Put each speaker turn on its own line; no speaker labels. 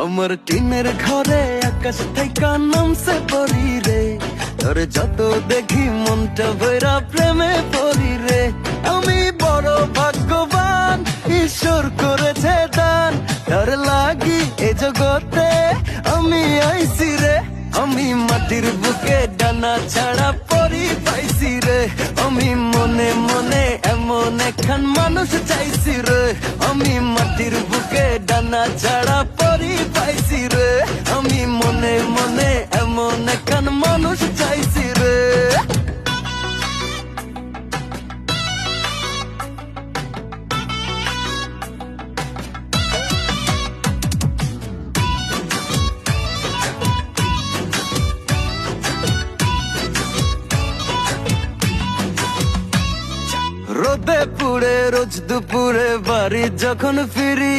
আমার টিনের ঘরে আকাশ থেকে নামছে পরি রে, তোর যত দেখি মনটা ভৈরা প্রেমে পড়ি রে। আমি বড় ভাগ্যবান, ঈশ্বর করেছে দান, তার লাগি এ জগতে আমি আইছি রে। আমি মাটির বুকে ডানা ছাড়া পরি পাইছি রে, আমি মনে মনে এমন একখান মানুষ চাইছি রে। আমি মাটির বুকে ডানা ছাড়া পরি পাইছি রে, আমি মনে মনে এমন একখান মানুষ চাইছি রে। রোদে পুড়ে রোজ দুপুরে বাড়ি যখন ফিরি,